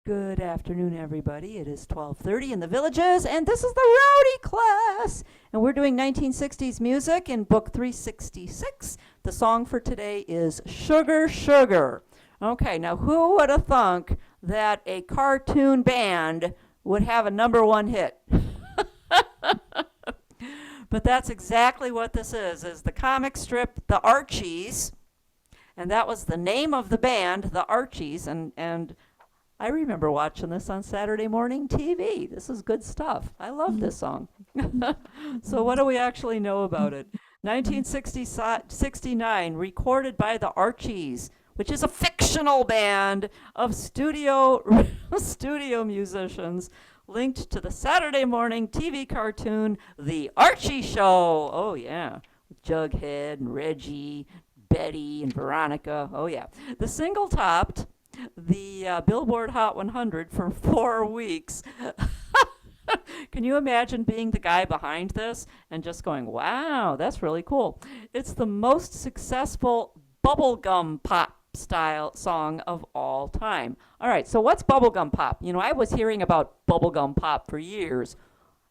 Good afternoon, everybody. It is 12:30 in the Villages, and this is the Rowdy class. And we're doing 1960s music in book 366. The song for today is Sugar, Sugar. Okay, now who would have thunk that a cartoon band would have a number one hit? But that's exactly what this is the comic strip, The Archies. And that was the name of the band, The Archies, and I remember watching this on Saturday morning TV. This is good stuff. I love this song. So what do we actually know about it? 1969, recorded by the Archies, which is a fictional band of studio musicians linked to the Saturday morning TV cartoon, The Archie Show. Oh, yeah. With Jughead and Reggie, Betty and Veronica. Oh, yeah. The single topped the Billboard Hot 100 for 4 weeks. Can you imagine being the guy behind this and just going, wow, that's really cool? It's the most successful bubblegum pop style song of all time. All right, so what's bubblegum pop? You know, I was hearing about bubblegum pop for years,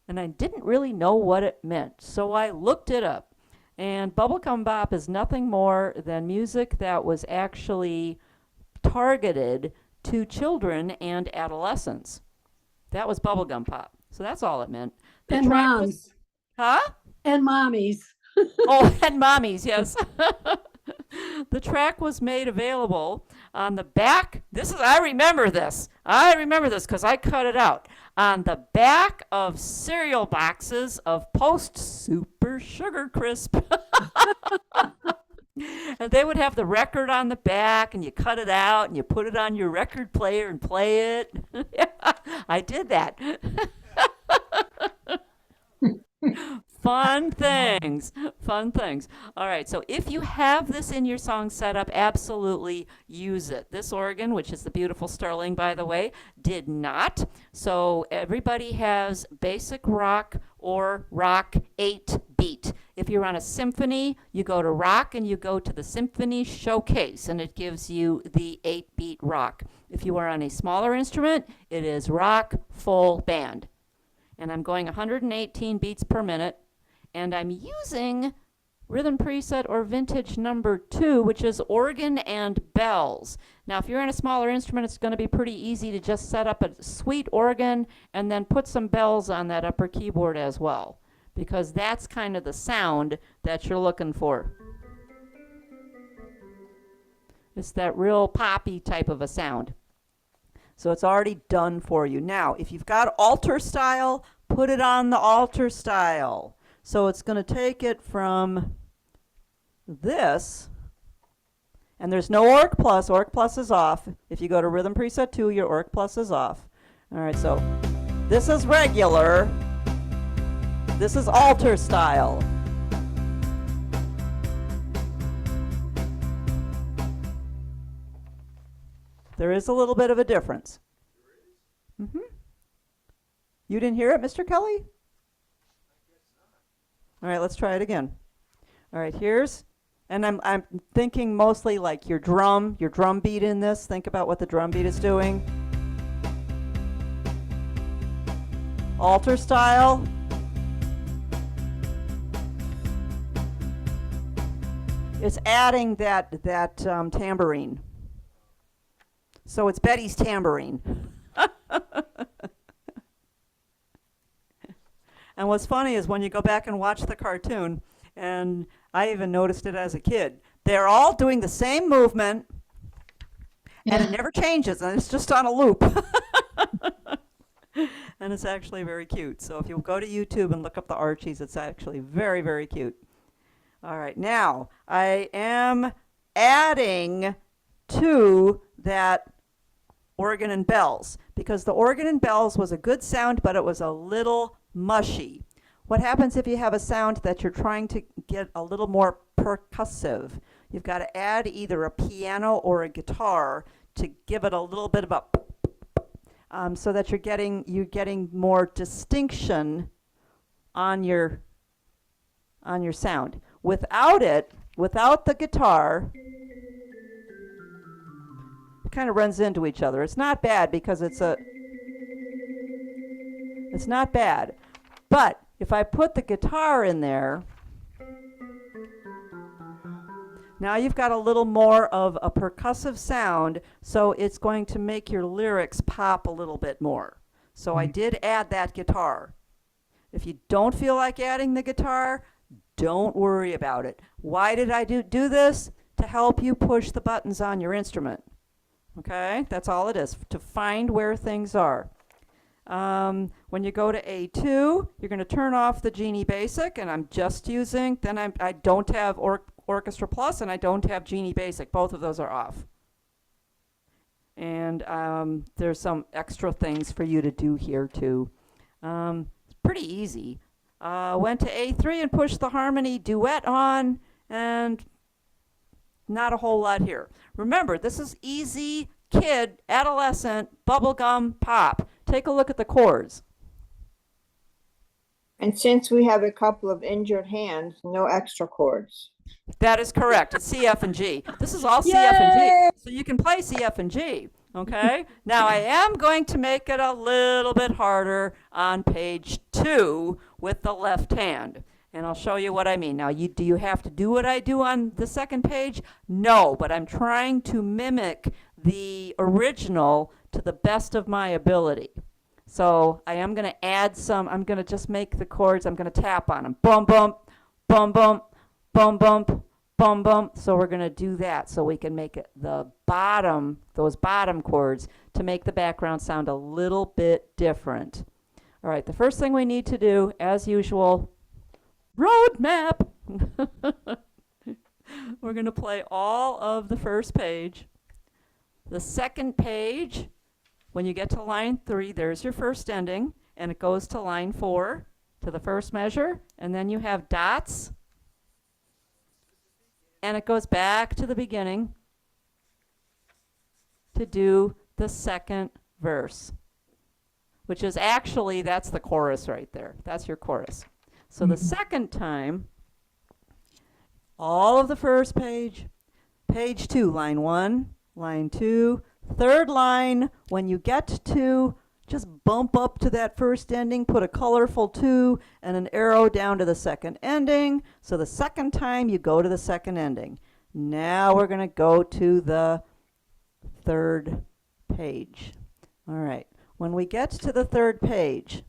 and I didn't really know what it meant, so I looked it up. And bubblegum pop is nothing more than music that was actually targeted to children and adolescents. That was bubblegum pop. So that's all it meant. And moms. Huh? And mommies. Oh, and mommies, yes. The track was made available on the back. I remember this because I cut it out. On the back of cereal boxes of Post Super Sugar Crisp. And they would have the record on the back, and you cut it out, and you put it on your record player and play it. I did that. Fun things. All right, so if you have this in your song setup, absolutely use it. This organ, which is the beautiful Sterling, by the way, did not. So everybody has basic rock or rock 8-beat. If you're on a symphony, you go to rock and you go to the Symphony Showcase, and it gives you the 8-beat rock. If you are on a smaller instrument, it is rock full band. And I'm going 118 beats per minute, and I'm using rhythm preset or vintage number 2, which is organ and bells. Now, if you're in a smaller instrument, it's going to be pretty easy to just set up a sweet organ and then put some bells on that upper keyboard as well, because that's kind of the sound that you're looking for. It's that real poppy type of a sound. So it's already done for you. Now, if you've got altar style, put it on the altar style. So it's going to take it from this, and there's no Org Plus. Org Plus is off. If you go to Rhythm Preset 2, your Org Plus is off. All right, so this is regular. This is altar style. There is a little bit of a difference. Mm-hmm. You didn't hear it, Mr. Kelly? All right, let's try it again. All right, and I'm thinking mostly like your drum beat in this. Think about what the drum beat is doing. Altar style. It's adding that tambourine. So it's Betty's tambourine. And what's funny is when you go back and watch the cartoon, and I even noticed it as a kid, they're all doing the same movement, and it never changes, and it's just on a loop. And it's actually very cute. So if you go to YouTube and look up the Archies, it's actually very, very cute. All right, now I am adding to that organ and bells, because the organ and bells was a good sound, but it was a little mushy. What happens if you have a sound that you're trying to get a little more percussive? You've got to add either a piano or a guitar to give it a little bit of a so that you're getting more distinction on your sound. Without the guitar, It kind of runs into each other. It's not bad because it's not bad. But if I put the guitar in there, now you've got a little more of a percussive sound, so it's going to make your lyrics pop a little bit more. So I did add that guitar. If you don't feel like adding the guitar, don't worry about it. Why did I do this? To help you push the buttons on your instrument. Okay, that's all it is, to find where things are. When you go to A2, you're going to turn off the Genie Basic, and I'm just using, then I don't have Orchestra Plus and I don't have Genie Basic. Both of those are off. And there's some extra things for you to do here too. It's pretty easy. Went to A3 and pushed the harmony duet on, and not a whole lot here. Remember, this is easy, kid, adolescent, bubblegum pop. Take a look at the chords. And since we have a couple of injured hands, no extra chords. That is correct. It's C, F, and G. This is all C, F, and G. So you can play C, F, and G. Okay? Now I am going to make it a little bit harder on page 2 with the left hand. And I'll show you what I mean. Now, do you have to do what I do on the second page? No, but I'm trying to mimic the original to the best of my ability. So I am going to add some, I'm going to just make the chords, I'm going to tap on them. Bum, bump, bum, bump, bum, bump, bum, bump. So we're going to do that so we can make it the bottom, those bottom chords, to make the background sound a little bit different. All right, the first thing we need to do, as usual, road map. We're going to play all of the first page. The second page, when you get to line 3, there's your first ending, and it goes to line 4, to the first measure, and then you have dots, and it goes back to the beginning to do the second verse, which is actually, that's the chorus right there. That's your chorus. So the second time, all of the first page, page 2, line 1, line 2, third line, when you get to, just bump up to that first ending, put a colorful 2 and an arrow down to the second ending. So the second time you go to the second ending. Now we're going to go to the third page. All right. When we get to the third page,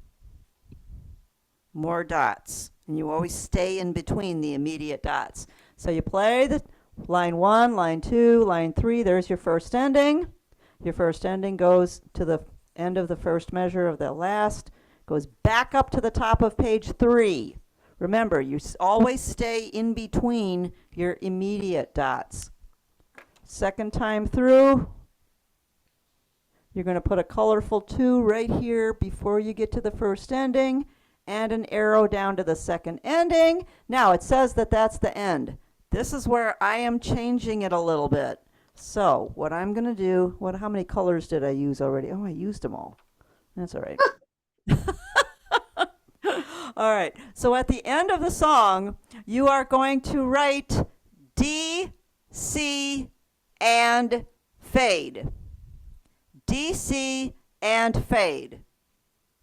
more dots. And you always stay in between the immediate dots. So you play the line 1, line 2, line 3. There's your first ending. Your first ending goes to the end of the first measure of the last, goes back up to the top of page 3. Remember, you always stay in between your immediate dots. Second time through, you're going to put a colorful 2 right here before you get to the first ending, and an arrow down to the second ending. Now, it says that that's the end. This is where I am changing it a little bit. So what I'm going to do, how many colors did I use already? Oh, I used them all. That's all right. All right. So at the end of the song, you are going to write D, C, and fade. D, C, and fade.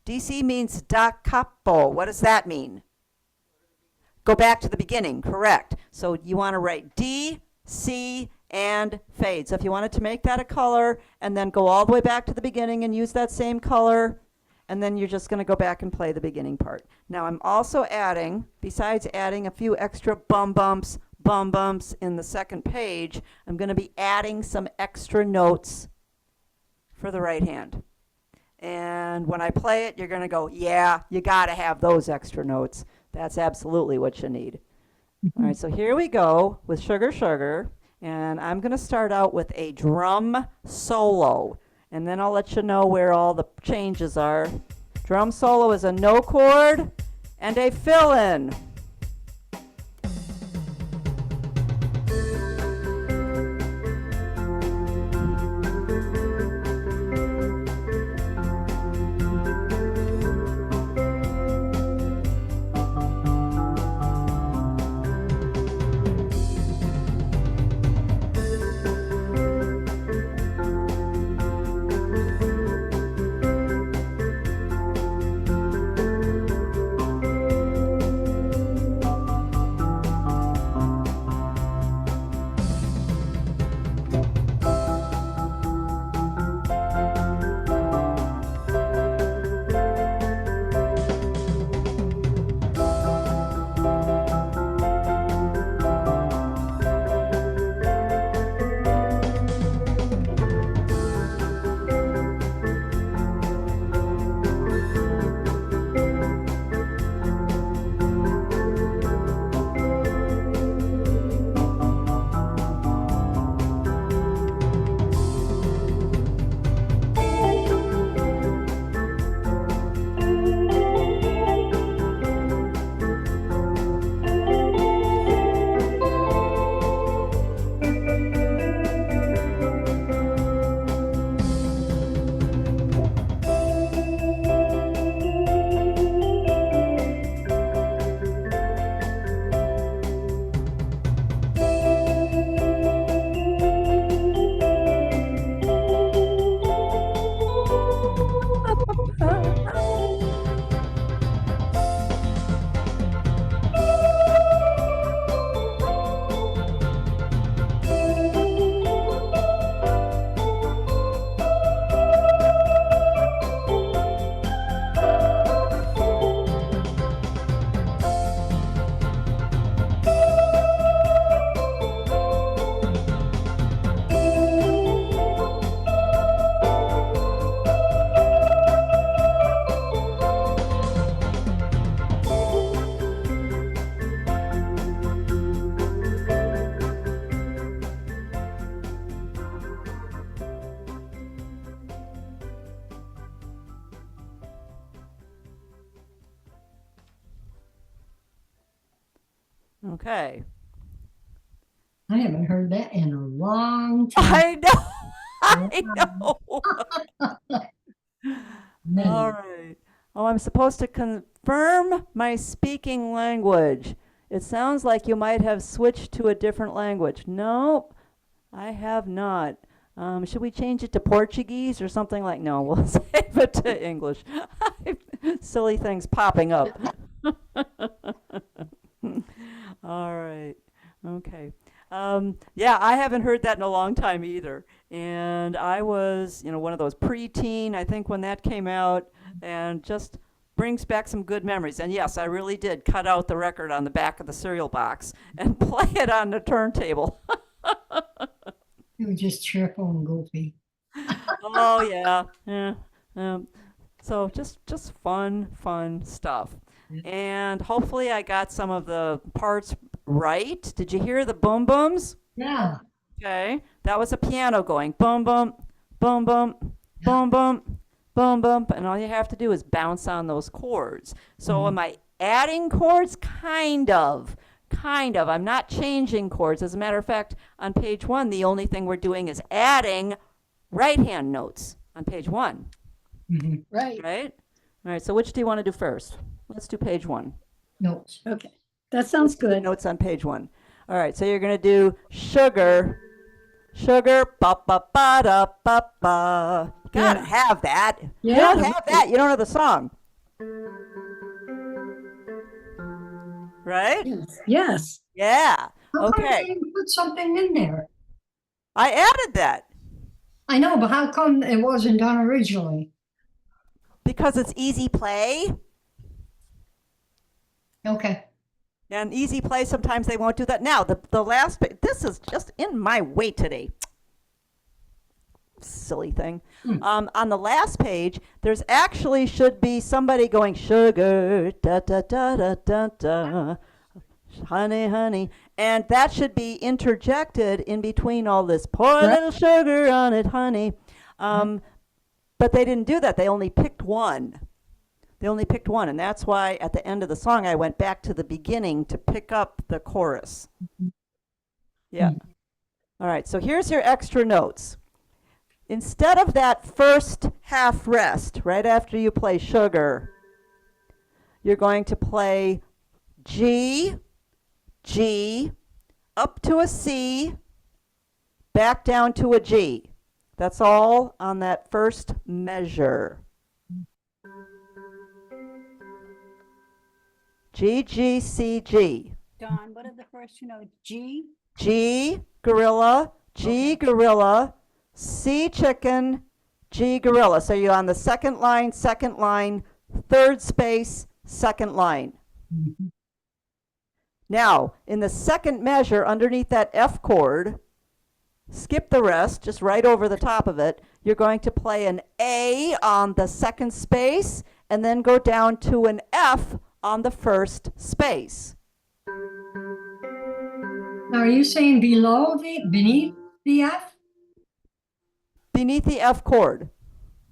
DC means da capo. What does that mean? Go back to the beginning, correct. So you want to write D, C, and fade. So if you wanted to make that a color and then go all the way back to the beginning and use that same color, and then you're just going to go back and play the beginning part. Now I'm also adding, besides adding a few extra bum bumps in the second page, I'm going to be adding some extra notes for the right hand. And when I play it, you're going to go, yeah, you got to have those extra notes. That's absolutely what you need. All right, so here we go with Sugar Sugar. And I'm going to start out with a drum solo. And then I'll let you know where all the changes are. Drum solo is a no chord and a fill-in. Okay. I haven't heard that in a long time. I know. I know. All Many. right. Oh, I'm supposed to confirm my speaking language. It sounds like you might have switched to a different language. Nope, I have not. Should we change it to Portuguese or something like? No, we'll save it to English. Silly things popping up. All right. Okay. Yeah, I haven't heard that in a long time either. And I was, one of those preteen, I think, when that came out, and just brings back some good memories. And yes, I really did cut out the record on the back of the cereal box and play it on the turntable. It was just cheerful and goofy. Oh yeah, yeah. Um, so just fun stuff. Yeah. And hopefully I got some of the parts right. Did you hear the boom booms? Yeah. Okay, that was a piano going boom boom, boom boom, Yeah. boom boom, boom boom, and all you have to do is bounce on those chords. So am I adding chords? Kind of. Kind of. I'm not changing chords. As a matter of fact, on page 1, the only thing we're doing is adding right hand notes on page 1, Mhm. Right. right? All right, so which do you want to do first? Let's do page 1. Notes. Okay, that sounds The good. notes on page 1. All right, so you're going to do sugar, sugar, ba ba ba da ba ba. You gotta Yeah. have that. If you Yeah, don't have that, you don't know the song. Right? Yes. Yes. Yeah. How come Okay. they didn't put something in there? I added that I know, but how come it wasn't done originally? because it's easy play. Okay. And easy play, sometimes they won't do that. Now, the last, this is just in my way today. Silly thing. On the last page, there's actually should be somebody going sugar, da da da da da da, honey, honey, and that should be interjected in between all this. Pour a Right. little sugar on it, honey. But they didn't do that. They only picked one. They only picked one, and that's why at the end of the song I went back to the beginning to pick up the chorus. Yeah. All right, so here's your extra notes. Instead of that first half rest, right after you play sugar, you're going to play G, G, up to a C, back down to a G. That's all on that first measure. G, G, C, G. Don, what are the first two notes? G? G, gorilla, G, gorilla, C, chicken, G, gorilla. So you're on the second line, third space, second line. Mhm. Now, in the second measure underneath that F chord, skip the rest, just right over the top of it. You're going to play an A on the second space and then go down to an F on the first space. Now, are you saying beneath the F? Beneath the F chord,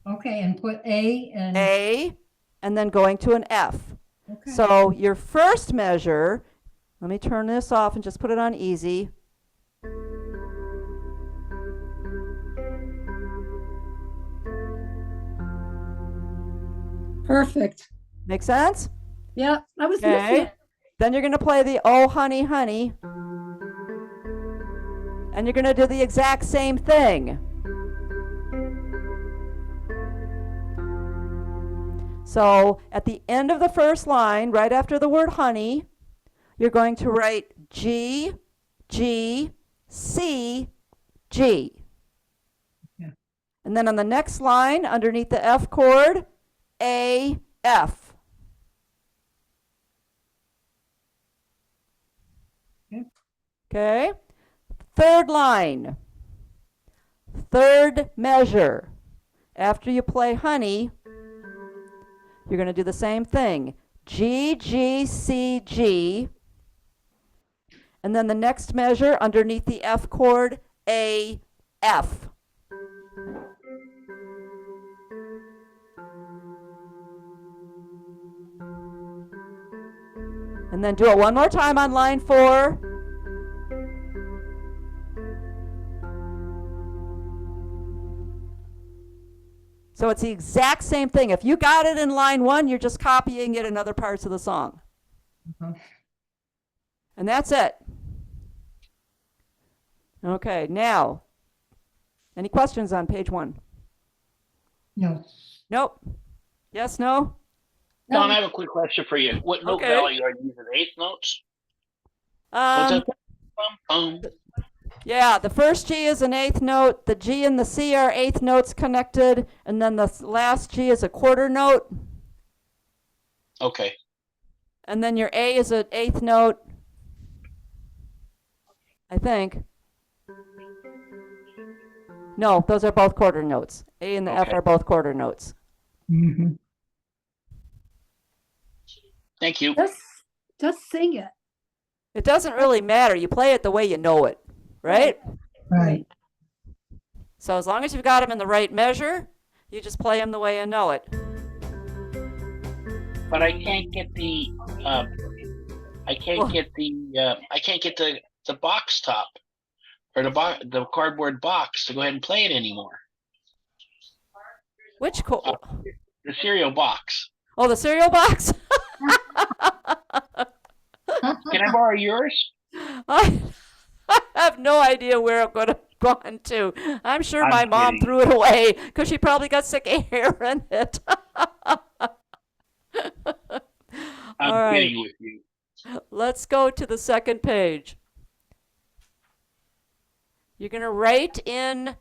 Okay, and put A and, A, and then going to an F. okay. So your first measure, let me turn this off and just put it on easy. Perfect. Make sense? Yeah, I was missing Okay. it. Then you're going to play the Oh Honey Honey. And you're going to do the exact same thing. So at the end of the first line, right after the word honey, you're going to write G, G, C, G. Yeah. And then on the next line, underneath the F chord, A, F. Okay. Okay? Third line, third measure. After you play honey, you're going to do the same thing. G, G, C, G. And then the next measure underneath the F chord, A, F. And then do it one more time on line 4. So it's the exact same thing. If you got it in line 1, you're just copying it in other parts of the song. Uh-huh. And that's it. Okay, now, any questions on page 1? No. Nope. Yes, no? Don, I have a quick question for you. What note Okay. value are you using? Eighth notes? What's Um, that? Bum, bum. yeah, the first G is an 8th note, the G and the C are 8th notes connected, and then the last G is a quarter note, Okay. and then your A is an 8th note, I think. No, those are both quarter notes. A and the F Okay. are both quarter notes. Mm-hmm. Thank you. Just sing it. It doesn't really matter. You play it the way you know it, right? Right. So as long as you've got them in the right measure, you just play them the way you know it. But I can't get the I can't get the box top or the cardboard box to go ahead and play it anymore. Which The cereal box. Oh, the cereal box? Can I borrow yours? I have no idea where it could have gone to. I'm sure I'm my mom kidding. threw it away because she probably got sick of hearing it. I'm All right, kidding with you. let's go to the second page. You're going to write in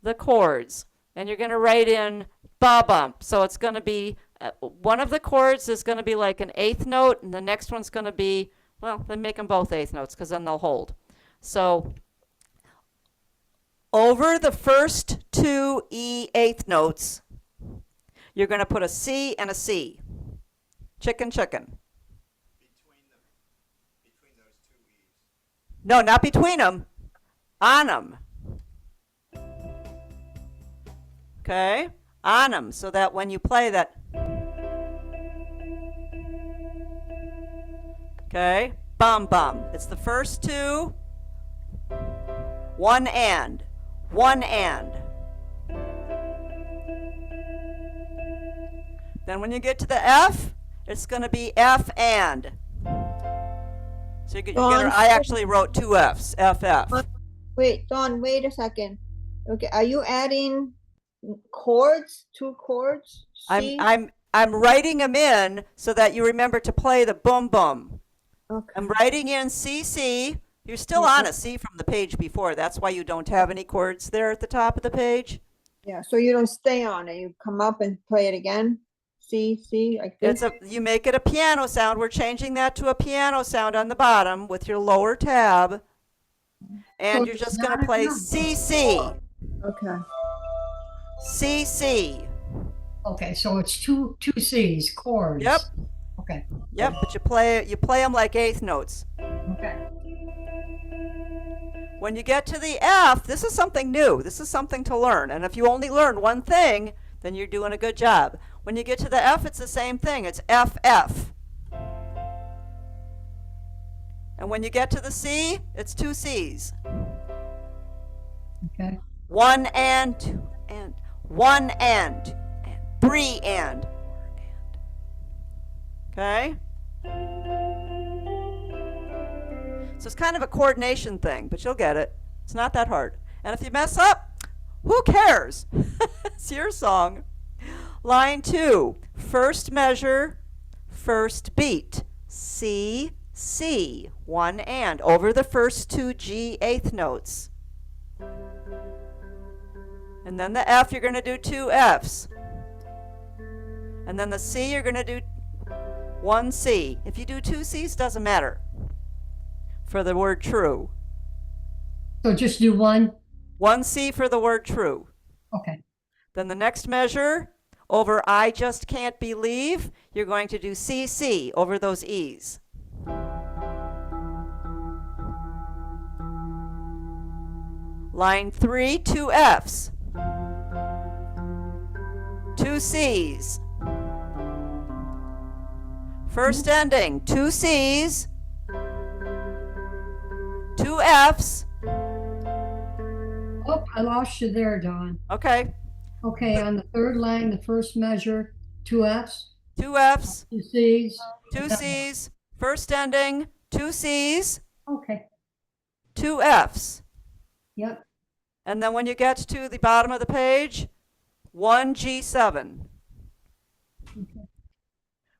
the chords, and you're going to write in ba bump. So it's going to be one of the chords is going to be like an 8th note, and the next one's going to be, well, then make them both 8th notes because then they'll hold. So over the first 2 E 8th notes, you're going to put a C and a C. Chicken, chicken. Between those two E's. No, not between them. On them. Okay? On them, so that when you play that. Okay? Bum bum. It's the first 2. One and. One and. Then when you get to the F, it's going to be F and. So I actually wrote 2 F's. F, F. Wait, Dawn, wait a second. Okay, are you adding chords? 2 chords? C? I'm writing them in so that you remember to play the boom boom. Okay. I'm writing in C C. You're still on a C from the page before. That's why you don't have any chords there at the top of the page. Yeah, so you don't stay on it. You come up and play it again. C, like this. You make it a piano sound. We're changing that to a piano sound on the bottom with your lower tab. And So you're it's just going not to a play number. C C. Okay. C C. Okay, so it's two C's, chords. Yep. Okay. Yep, but you play them like 8th notes. Okay. When you get to the F, this is something new. This is something to learn. And if you only learn one thing, then you're doing a good job. When you get to the F, it's the same thing. It's F, F. And when you get to the C, it's 2 C's. Okay. 1 and 2 and 1 and 2 and 3 and 4 and. Okay? So it's kind of a coordination thing, but you'll get it. It's not that hard. And if you mess up, who cares? It's your song. Line 2, first measure, first beat. C, C, 1 and, over the first 2 G 8th notes. And then the F, you're going to do 2 Fs. And then the C, you're going to do 1 C. If you do 2 Cs, doesn't matter for the word true. So just do one? 1 C for the word true. Okay. Then the next measure, over I just can't believe, you're going to do C, C over those E's. Line 3, 2 Fs. 2 C's. First ending, 2 C's, 2 F's. Oh, I lost you there, Don. Okay, Okay, on the third line, the first measure, 2 F's, 2 F's, 2 C's. 2 C's, first ending, 2 C's, Okay, 2 F's. yep. And then when you get to the bottom of the page, 1 G7.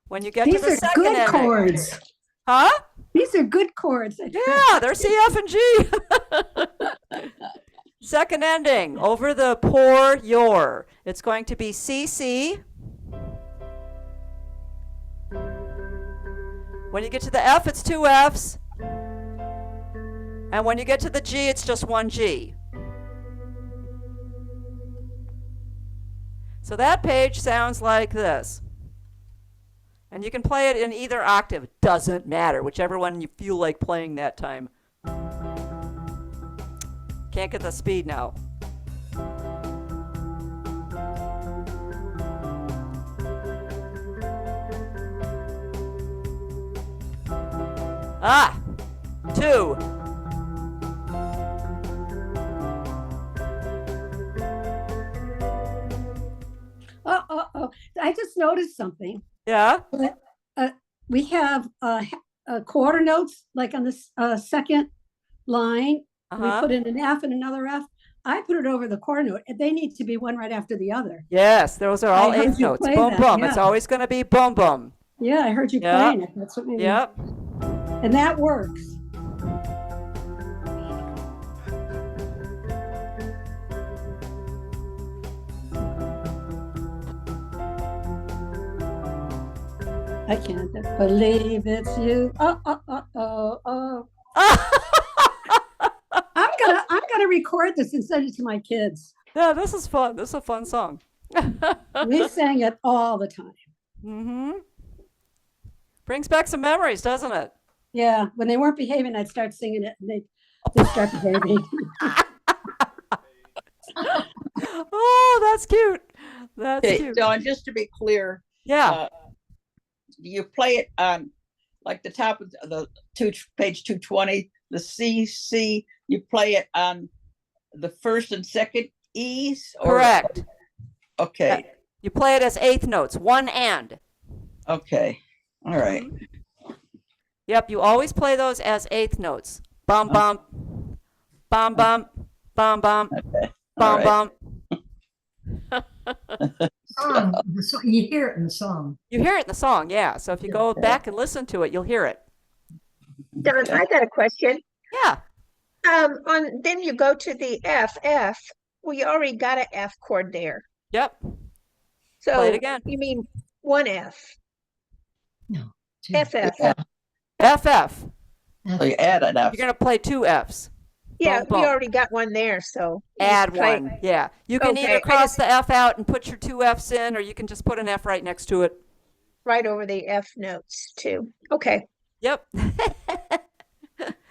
When you get These to the are second good ending. chords. Huh? These are good chords. Yeah, they're C, F, and G. Second ending, over the pour your. It's going to be C, C. When you get to the F, it's 2 F's. And when you get to the G, it's just 1 G. So that page sounds like this. And you can play it in either octave. Doesn't matter, whichever one you feel like playing that time. Can't get the speed now. Ah! 2. Oh, I just noticed something. Yeah? We have quarter notes, like on this second line. We Uh-huh. put in an F and another F. I put it over the quarter note, and they need to be one right after the other. Yes, those are all I heard eighth you notes. play Boom, that, boom. It's yeah. always going to be boom, boom. Yeah, I heard you Yeah. playing it. That's what made me. Yep. And that works. I can't believe it's you. Oh. I'm gonna record this and send it to my kids. Yeah, this is fun. This is a fun song. We sang it all the time. Mm-hmm. Brings back some memories, doesn't it? Yeah, when they weren't behaving, I'd start singing it, and they'd start behaving. Oh, that's cute. That's Okay, cute. Dawn, just to be clear, Yeah. you play it on like the top of the page 220, the C, you play it on the first and second E's? Or, Correct. okay, You play it as eighth notes, one and. okay, all right. Yep, you always play those as eighth notes. Bum, bump, bum, bump, bum, bump, All bum, right. bump. You hear it in the song. You hear it in the song, yeah. So if you go back and listen to it, you'll hear it. Don, I got a question. Yeah. Then you go to the F. Well, you already got an F chord there. Yep. So Play it again. you mean one F, No. 2. FF. Yeah, FF. so you add it up. You're going to play 2 F's. Yeah, Boom, boom. we already got one there, so. you Add play- one. Yeah. You can Okay, either I cross the F out and put your 2 F's in, or you can just put an F right next to it. Right over the F notes too. Okay, Yep.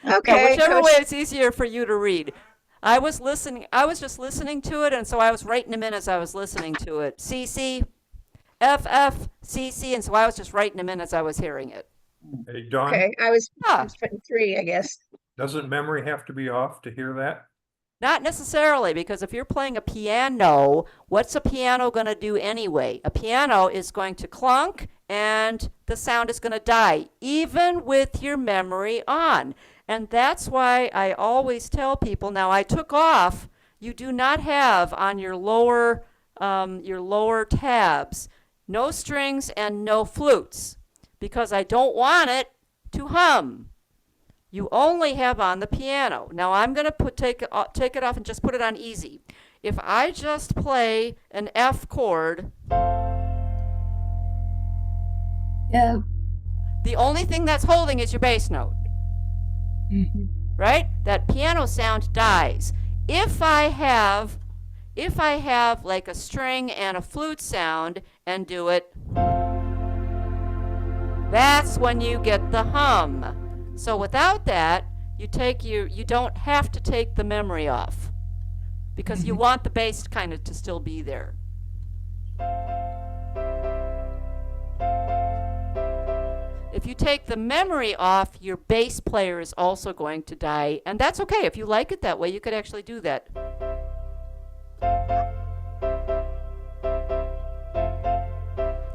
okay. Whichever I was- way it's easier for you to read. I was just listening to it, and so I was writing them in as I was listening to it. CC, FF, CC, and so I was just writing them in as I was hearing it. Hey, Dawn, Okay, I was Yeah. putting 3, I guess. doesn't memory have to be off to hear that? Not necessarily, because if you're playing a piano, what's a piano going to do anyway? A piano is going to clunk and the sound is going to die, even with your memory on. And that's why I always tell people, now I took off, you do not have on your lower tabs, no strings and no flutes, because I don't want it to hum. You only have on the piano. Now I'm going to take it off and just put it on easy. If I just play an F chord, Yeah. the only thing that's holding is your bass note, Mhm. right? That piano sound dies. If I have like a string and a flute sound and do it, that's when you get the hum. So without that, you don't have to take the memory off, because you want the bass kind of to still be there. If you take the memory off, your bass player is also going to die, and that's okay. If you like it that way, you could actually do that.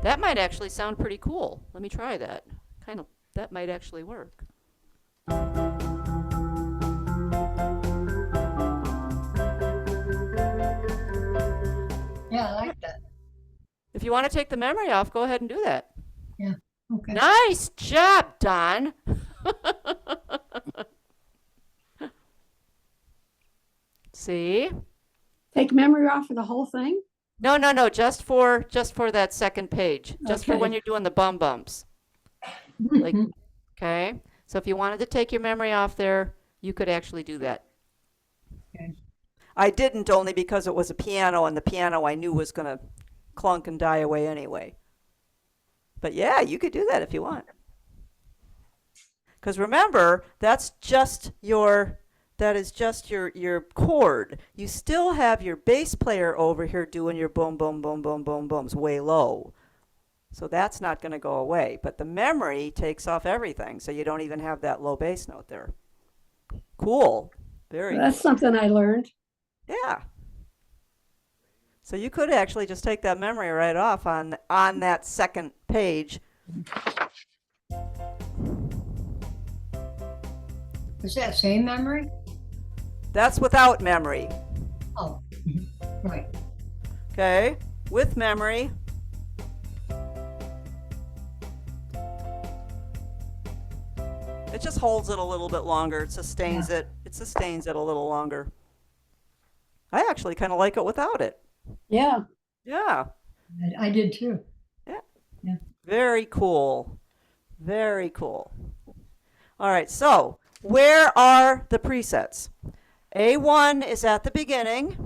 That might actually sound pretty cool. Let me try that. That might actually work. Yeah, I like that. If you want to take the memory off, go ahead and do that. Okay. Nice job, Don. See? Take memory off for the whole thing? No, just for that second page. Just for when Okay. you're doing the bum bumps. Like, okay? So if you wanted to take your memory off there, you could actually do that. Okay. I didn't, only because it was a piano, and the piano I knew was going to clunk and die away anyway. But yeah, you could do that if you want. Because remember, that is just your chord. You still have your bass player over here doing your boom, boom, boom, boom, boom, booms way low. So that's not going to go away. But the memory takes off everything, so you don't even have that low bass note there. Cool. Very That's something I learned. Yeah. So you could actually just take that memory right off on that second page. Is that same memory? That's without memory. Oh, right. Okay? With memory. It just holds it a little bit longer. It sustains it. It sustains it a little longer. I actually kind of like it without it. Yeah. Yeah. I did too. Very cool. Very cool. All right, so where are the presets? A1 is at the beginning.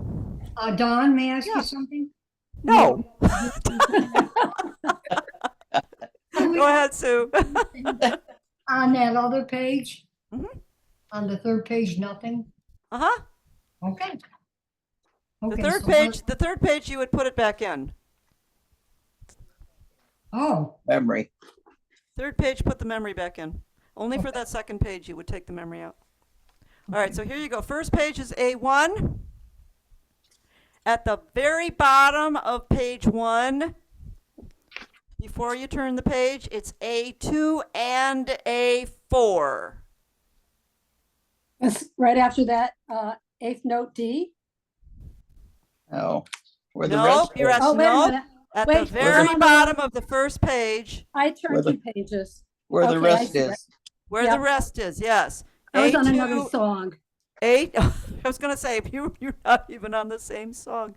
Don, may I ask Yeah. you something? No. Can we- Go ahead, Sue. On that other page? Mhm. On the third page, nothing? Uh-huh. Okay. The Okay, third so page, you would put it back in. Oh, Memory. Third page, put the memory back in. Only for that second page, you would take the memory out. All right, so here you go. First page is A1. At the very bottom of page 1, before you turn the page, it's A2 and A4. That's right after that, eighth note D. Oh, where the Nope, rest you're at, Oh, wait a nope, minute. at Wait, the very I'm on the bottom wrong- of the first page, I turned Where the- 2 pages. where the Okay, I rest see that. is. where Yep. the rest is, yes. I was on A2, another song. I was going to say, you're not even on the same song.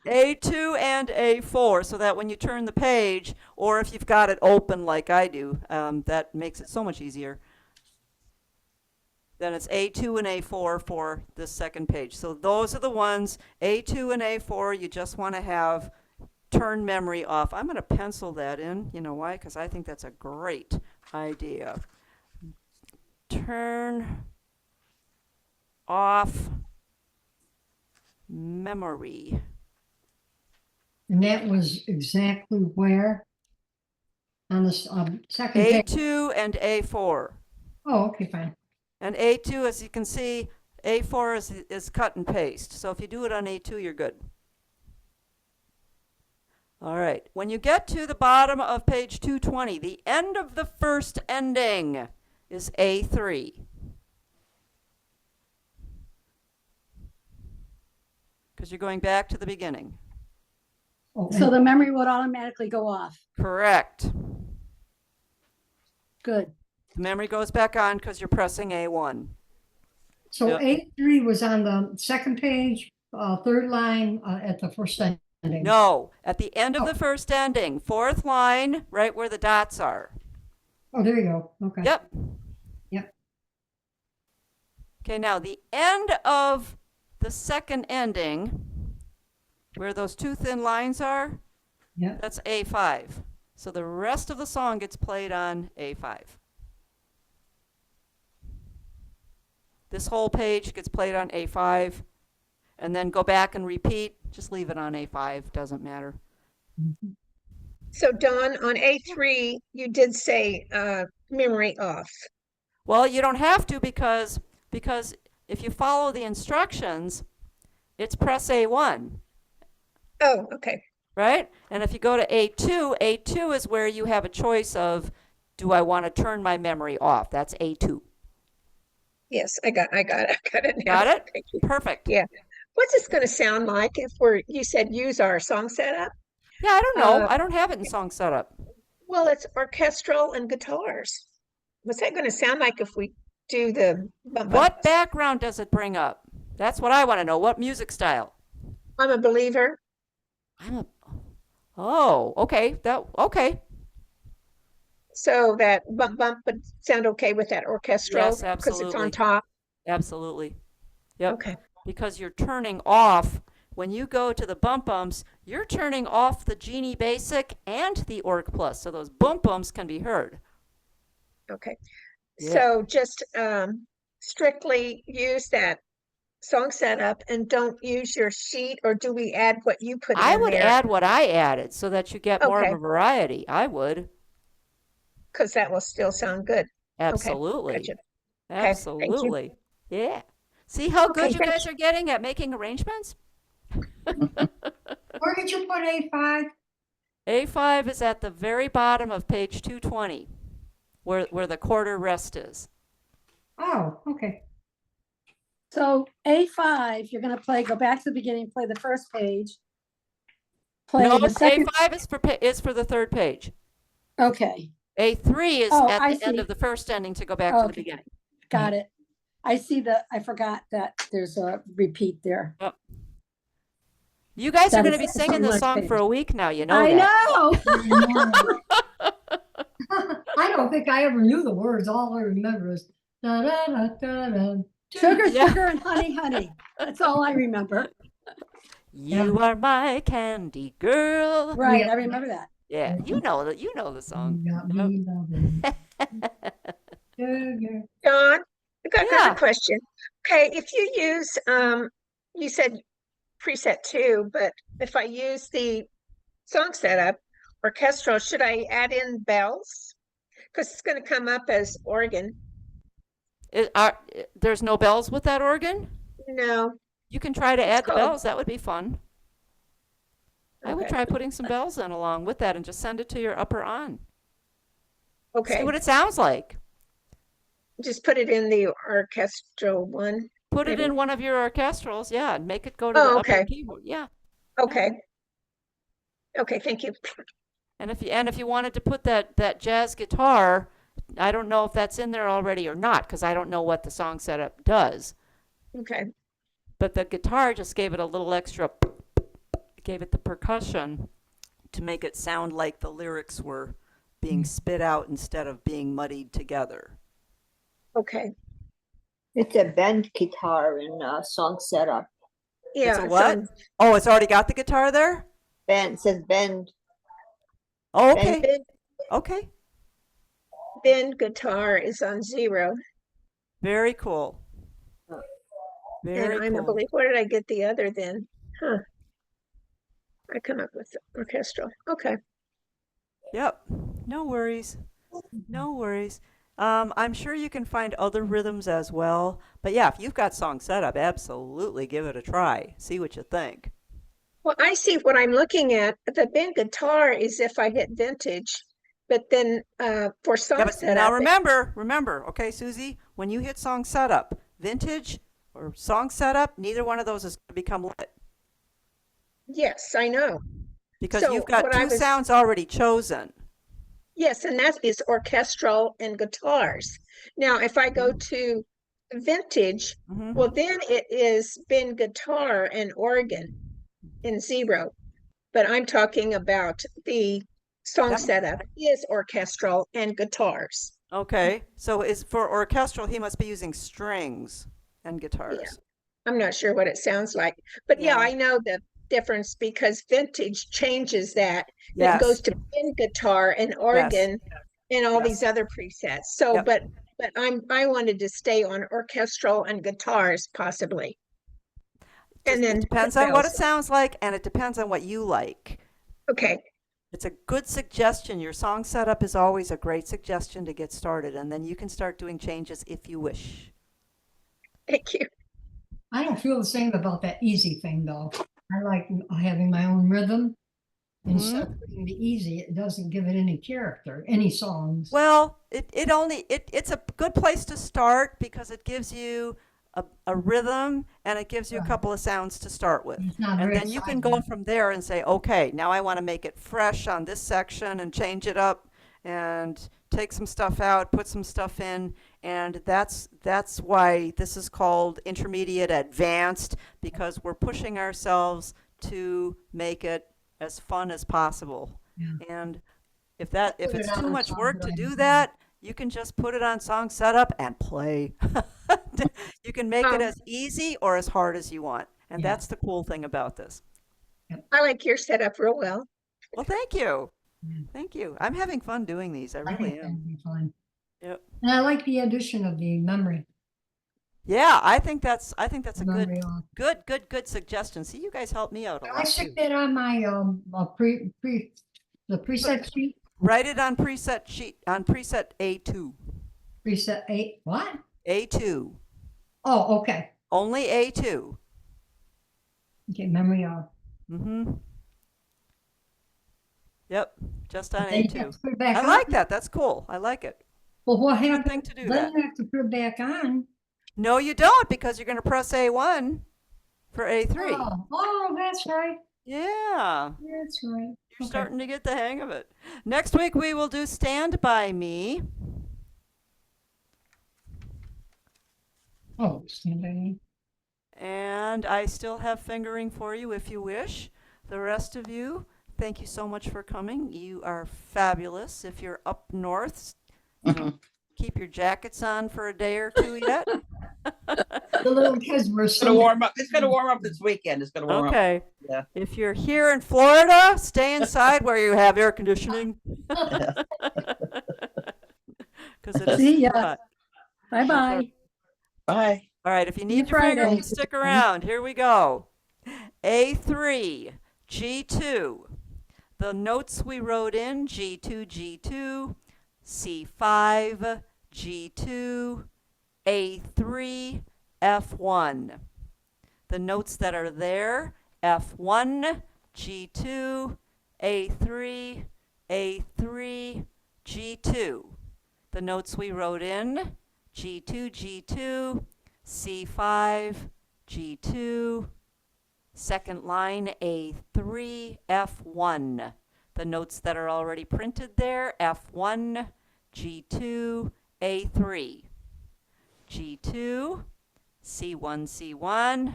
A2 and A4, so that when you turn the page, or if you've got it open like I do, that makes it so much easier. Then it's A2 and A4 for the second page. So those are the ones, A2 and A4, you just want to have turn memory off. I'm going to pencil that in. You know why? Because I think that's a great idea. Turn off memory. and that was exactly where? On the second page? A2 and A4. Oh, okay, fine. And A2, as you can see, A4 is cut and paste. So if you do it on A2, you're good. All right. When you get to the bottom of page 220, the end of the first ending is A3. Because you're going back to the beginning. Oh, So the memory would automatically go off. Correct. Good. The memory goes back on because you're pressing A1. So Yep. A3 was on the second page, third line, at the first ending. No, at the end of Oh. the first ending, fourth line, right where the dots are. Oh, there you go. Okay. Yep. Yep. Okay, now the end of the second ending, where those two thin lines are, Yep. that's A5. So the rest of the song gets played on A5. This whole page gets played on A5, and then go back and repeat. Just leave it on A5, doesn't matter. So Dawn, on A3, you did say memory off? Well, you don't have to because if you follow the instructions, it's press A1, Oh, okay. right? And if you go to A2, A2 is where you have a choice of, do I want to turn my memory off? That's A2. Yes, I got it. I got it now. Got it? Thank you. Perfect. Yeah. What's this going to sound like if you said use our song setup? Yeah, I don't know. Uh, I don't have it in song setup. Well, it's orchestral and guitars. What's that going to sound like if we do the bump What ups? background does it bring up? That's what I want to know. What music style? I'm a believer. I'm a Oh, okay. Okay. So that bump bump would sound okay with that orchestral Yes, because it's on absolutely. top. Absolutely. Yep. Okay. Because you're turning off when you go to the bump bumps, you're turning off the Genie Basic and the Org Plus, so those bump bumps can be heard. Okay. Yeah. So just strictly use that song setup and don't use your sheet, or do we add what you put I in would there? add what I added so that you get more of Okay, a variety. I would. because that will still sound good. Okay, Absolutely. gotcha. Okay, thank you. Absolutely. Yeah. See how good Okay, you thank guys are getting at making arrangements? Where did you put A5? A5 is at the very bottom of page 220, where the quarter rest is. Oh, okay. So A5, you're gonna go back to the beginning, play the first page. Play No, the second, A5 is for the third page. okay, A3 is Oh, at I the end see. of the first ending to go back to the Okay. beginning. got it. I see I forgot that there's a repeat there. Yep. You guys are That going to is be singing too this much song for page. a week now. You know I that. know. I don't think I ever knew the words. All I remember is da da da da da. Sugar, Yeah. sugar, and honey, honey. That's all I remember. You are my candy girl. Right, Yeah. I remember that. Yeah, you know that. You know the song. You got me loving. Sugar. Dawn, I got Yeah. another question. Okay, if you use you said preset 2, but if I use the song setup orchestral, should I add in bells? Because it's going to come up as organ. There's no bells with that organ? No, You can try to It's add the called- bells. That would be fun. I would Okay. try putting some bells in along with that and just send it to your upper on. See okay, what it sounds like. just put it in the orchestral one. Put it Maybe. in one of your orchestrals, yeah, and make it go to Oh, the upper okay. keyboard. Yeah. Okay. Okay, thank you. And if you wanted to put that jazz guitar, I don't know if that's in there already or not, because I don't know what the song setup does. Okay, But the guitar just gave it a little extra, gave it the percussion to make it sound like the lyrics were being spit out instead of being muddied together. okay. It's a bend guitar in song setup. Yeah, It's a it's what? on Oh, it's already got the guitar there? Bend, says bend. Oh, Bend. okay. Okay. bend guitar is on 0. Very cool. Very And I'm a cool. believer. Where did I get the other then? Huh. I come up with orchestral. Okay. Yep. No worries. No worries. I'm sure you can find other rhythms as well. But yeah, if you've got song setup, absolutely give it a try. See what you think. Well, I see what I'm looking at. The bend guitar is if I hit vintage, but then for song Yeah, but setup, now remember, okay, Susie, when you hit song setup, vintage or song setup, neither one of those is going to become lit yes, I know. because So you've got what I two was- sounds already chosen. Yes, and that is orchestral and guitars. Now, if I go to vintage, Mhm. well, then it is bend guitar and organ in 0. But I'm talking about the song Yep. setup is orchestral and guitars. Okay, so is for orchestral, he must be using strings and guitars. I'm not sure what it sounds like, but yeah, Yeah. I know the difference because vintage changes that. It goes Yes. to bend guitar and organ and all Yes. these other presets. So, Yep. but I wanted to stay on orchestral and guitars possibly. And Just- then it depends put on what it bells. sounds like, and it depends on what you like. Okay, It's a good suggestion. Your song setup is always a great suggestion to get started, and then you can start doing changes if you wish. Thank you. I don't feel the same about that easy thing, though. I like having my own rhythm. Instead of putting the easy, it doesn't give it any character, any songs. Well, it's a good place to start because it gives you a rhythm and it gives you a Right. couple of sounds to start with. It's not And very then you can go exciting. from there and say, okay, now I want to make it fresh on this section and change it up and take some stuff out, put some stuff in. And that's why this is called intermediate advanced, because we're pushing ourselves to make it as fun as possible. Yeah. And if Put it it's on too a much song work that to I do enjoy. that, you can just put it on song setup and play. You can make it Um, as easy or as hard as you want. And Yeah. that's the cool thing about this. I like your setup real well. Well, thank you. Yeah. Thank you. I'm having fun doing these. I I really think am. that'd be fun. Yep. And I like the addition of the memory. Yeah, I think that's a good Memory off. good suggestion. See, you guys help me out a Can I lot stick too. that on my the preset sheet? Write it on preset sheet on preset A2. Preset 8. What? A2. Oh, okay. Only A2. Okay, memory off. Mm-hmm. Yep, just on Then you A2. have to put it back I on. like that. That's cool. I like it. Well, what Good happens? thing to do Then that. you have to put it back on. No, you don't, because you're going to press A1 for A3. Oh, that's right. Yeah, That's right. you're Okay. starting to get the hang of it. Next week we will do Stand By Me. Oh, stand by me. And I still have fingering for you if you wish. The rest of you, thank you so much for coming. You are fabulous. If you're up north, you know, keep your jackets on for a day or two yet. The little kids were It's gonna warm up. It's gonna warm up this weekend. It's gonna warm up. Okay. Yeah. If you're here in Florida, stay inside where you have air conditioning. Because it is See ya. hot. Bye-bye. Bye. All right, if you See you need your finger, Friday. stick around. Here we go. A3, G2. The notes we wrote in, G2, G2, C5, G2, A3, F1. The notes that are there, F1, G2, A3, A3, G2. The notes we wrote in, G2, G2, C5, G2, second line A3, F1. The notes that are already printed there, F1, G2, A3. G2, C1, C1,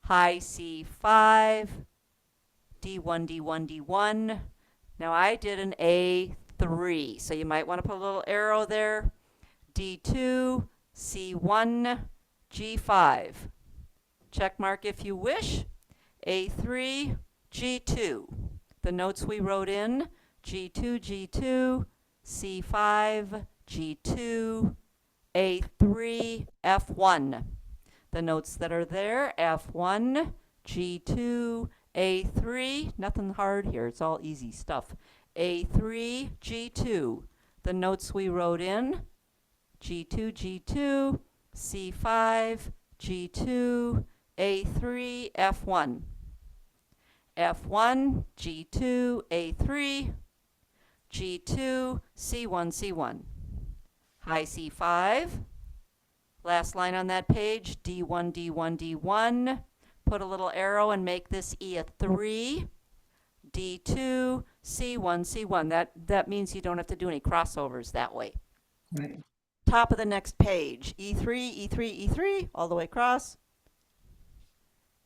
high C5, D1, D1, D1. Now I did an A3, so you might want to put a little arrow there. D2, C1, G5. Check mark if you wish. A3, G2. The notes we wrote in, G2, G2, C5, G2, A3, F1. The notes that are there, F1, G2, A3. Nothing hard here, it's all easy stuff. A3, G2. The notes we wrote in, G2, G2, C5, G2, A3, F1. F1, G2, A3, G2, C1, C1. High C5. Last line on that page, D1, D1, D1. Put a little arrow and make this E a 3. D2, C1, C1. That means you don't have to do any crossovers that way. Right. Top of the next page, E3, E3, E3, all the way across.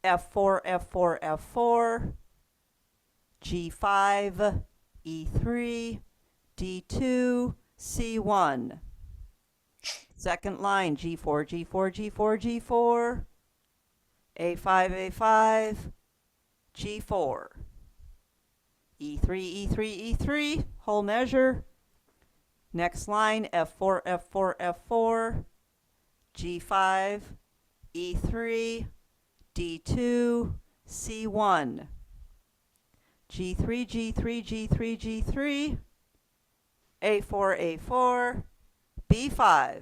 F4, F4, F4, G5, E3, D2, C1. Second line, G4, G4, G4, G4, A5, A5, G4. E3, E3, E3, whole measure. Next line, F4, F4, F4, G5, E3, D2, C1. G3, G3, G3, G3, A4, A4, B5,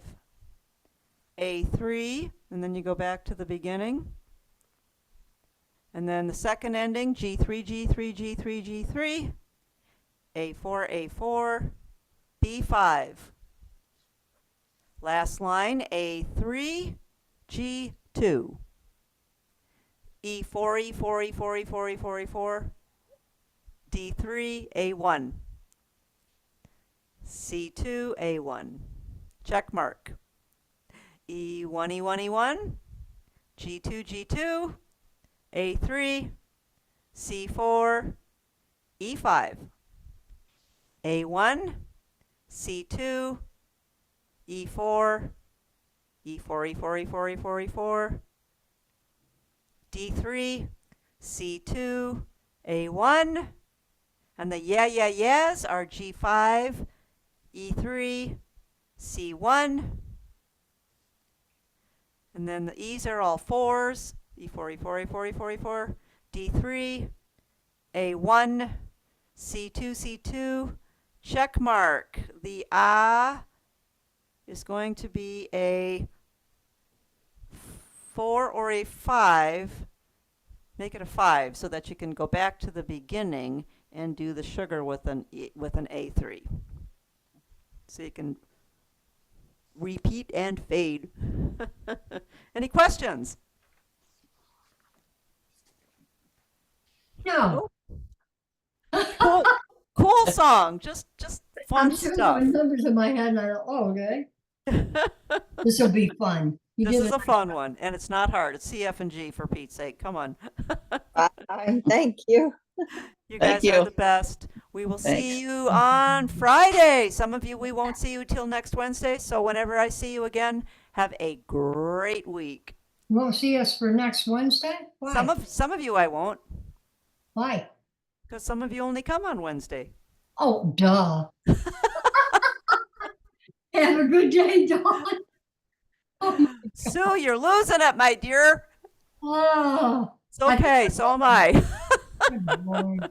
A3, and then you go back to the beginning. And then the second ending, G3, G3, G3, G3, A4, A4, B5. Last line, A3, G2. E4, E4, E4, E4, E4, E4, D3, A1. C2, A1. Check mark. E1, E1, E1, G2, G2, A3, C4, E5, A1, C2, E4, E4, E4, E4, E4, E4, D3, C2, A1, and the yeahs are G5, E3, C1, and then the E's are all 4s, E4, E4, E4, E4, E4, D3, A1, C2, C2, check mark. The A is going to be a 4 or a 5. Make it a 5 so that you can go back to the beginning and do the sugar with an A3. So you can repeat and fade. Any questions? No, Cool, cool song. Just fun I'm doing my stuff. numbers in my head and I go, oh, okay, this will be fun. You This did is it. a fun one, and it's not hard. It's C, F, and G for Pete's sake. Come on. Fine, thank you. You Thank guys are you. the best. We will Thanks. see you on Friday. Some of you, we won't see you till next Wednesday. So whenever I see you again, have a great week. You won't see us for next Wednesday? Why? Some of you I won't, Why? because some of you only come on Wednesday. Oh, duh. Have a good day, Dawn. Oh, Sue, you're losing it, my dear. oh, It's okay. So am I. good Lord.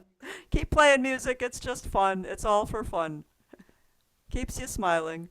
Keep playing music. It's just fun. It's all for fun. Keeps you smiling.